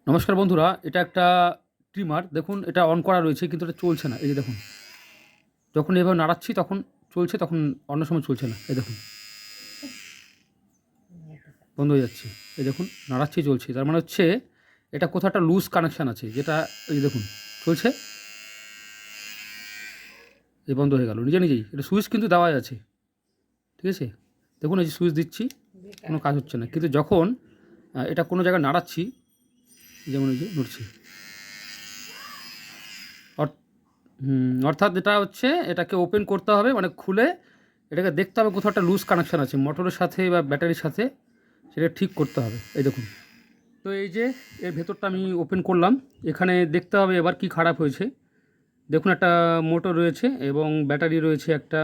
নমস্কার বন্ধুরা, এটা একটা ট্রিমার। দেখুন এটা অন করা রয়েছে কিন্তু এটা চলছে না। এই যে দেখুন, যখন এভাবে নাড়াচ্ছি তখন চলছে, তখন অন্য সময় চলছে না। এই দেখুন বন্ধ হয়ে যাচ্ছে। এই দেখুন নাড়াচ্ছি চলছে, তার মানে হচ্ছে এটা কোথাও একটা লুজ কানেকশান আছে, যেটা এই যে দেখুন চলছে, এই বন্ধ হয়ে গেল নিজে নিজেই। এটা সুইচ কিন্তু দেওয়াই আছে, ঠিক আছে। দেখুন এই যে সুইচ দিচ্ছি, কোনো কাজ হচ্ছে না, কিন্তু যখন এটা কোনো জায়গায় নাড়াচ্ছি, যেমন এই যে নড়ছে, অর্থাৎ এটা হচ্ছে এটাকে ওপেন করতে হবে, মানে খুলে এটাকে দেখতে হবে কোথাও একটা লুজ কানেকশান আছে মোটরের সাথে বা ব্যাটারির সাথে, সেটা ঠিক করতে হবে। এই দেখুন, তো এই যে এর ভেতরটা আমি ওপেন করলাম, এখানে দেখতে হবে এবার কি খারাপ হয়েছে। দেখুন একটা মোটর রয়েছে এবং ব্যাটারি রয়েছে একটা,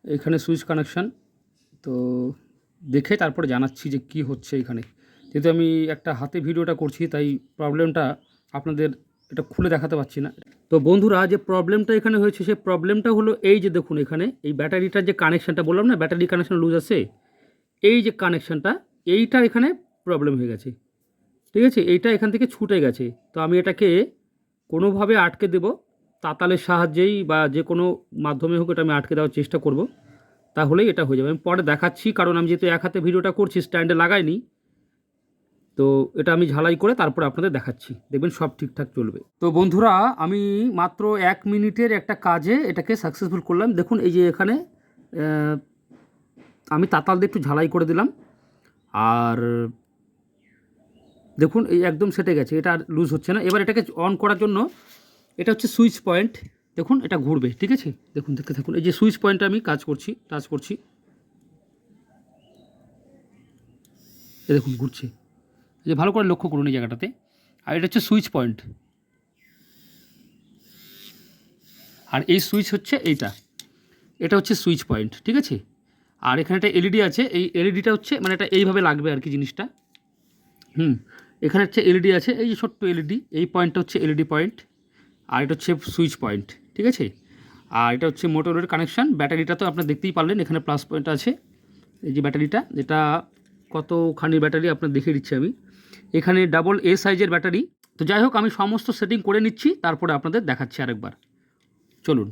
এখানে সুইচ কানেকশান। তো দেখে তারপরে জানাচ্ছি যে কি হচ্ছে এখানে। যেহেতু আমি একটা হাতে ভিডিওটা করছি, তাই প্রবলেমটা আপনাদের এটা খুলে দেখাতে পারছি না। তো বন্ধুরা, যে প্রবলেমটা এখানে হয়েছে সেই প্রবলেমটা হলো এই যে দেখুন, এখানে এই ব্যাটারিটার যে কানেকশানটা বললাম না, ব্যাটারি কানেকশান লুজ আছে, এই যে কানেকশানটা, এইটা এখানে প্রবলেম হয়ে গেছে, ঠিক আছে। এইটা এখান থেকে ছুটে গেছে। তো আমি এটাকে কোনোভাবে আটকে দেব, তাতালের সাহায্যেই বা যে কোনো মাধ্যমে হোক, এটা আমি আটকে দেওয়ার চেষ্টা করব, তাহলেই এটা হয়ে যাবে। আমি পরে দেখাচ্ছি, কারণ আমি যেহেতু এক হাতে ভিডিওটা করছি, স্ট্যান্ডে লাগাইনি, তো এটা আমি ঝালাই করে তারপর আপনাদের দেখাচ্ছি, দেখবেন সব ঠিকঠাক চলবে। তো বন্ধুরা, আমি মাত্র 1 মিনিটের একটা কাজে এটাকে সাকসেসফুল করলাম। দেখুন এই যে এখানে আমি তাতাল দিয়ে একটু ঝালাই করে দিলাম, আর দেখুন এই একদম সেটে গেছে, এটা আর লুজ হচ্ছে না। এবার এটাকে অন করার জন্য, এটা হচ্ছে সুইচ পয়েন্ট, দেখুন এটা ঘুরবে, ঠিক আছে। দেখুন দেখতে থাকুন, এই যে সুইচ পয়েন্টে আমি টাচ করছি, এই দেখুন ঘুরছে, এই যে ভালো করে লক্ষ্য করুন এই জায়গাটাতে। আর এটা হচ্ছে সুইচ পয়েন্ট, আর এই সুইচ হচ্ছে এটা হচ্ছে সুইচ পয়েন্ট, ঠিক আছে। আর এখানে একটা এলইডি আছে, এই এলইডিটা হচ্ছে মানে এটা এইভাবে লাগবে আর কি জিনিসটা। এখানে হচ্ছে এলইডি আছে, এই যে ছোট্ট এলইডি, এই পয়েন্টটা হচ্ছে এলইডি পয়েন্ট, আর এটা হচ্ছে সুইচ পয়েন্ট, ঠিক আছে। আর এটা হচ্ছে মোটরের কানেকশান। ব্যাটারিটা তো আপনার দেখতেই পারলেন, এখানে প্লাস পয়েন্ট আছে, এই যে ব্যাটারিটা, যেটা কতখানি ব্যাটারি আপনার দেখিয়ে দিচ্ছি আমি। এখানে ডাবল এ সাইজের ব্যাটারি। তো যাই হোক, আমি সমস্ত সেটিং করে নিচ্ছি, তারপরে আপনাদের দেখাচ্ছি আরেকবার, চলুন।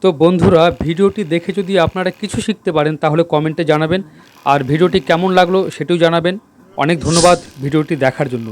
তো বন্ধুরা, ভিডিওটি দেখে যদি আপনারা কিছু শিখতে পারেন তাহলে কমেন্টে জানাবেন, আর ভিডিওটি কেমন লাগলো সেটিও জানাবেন। অনেক ধন্যবাদ ভিডিওটি দেখার জন্য।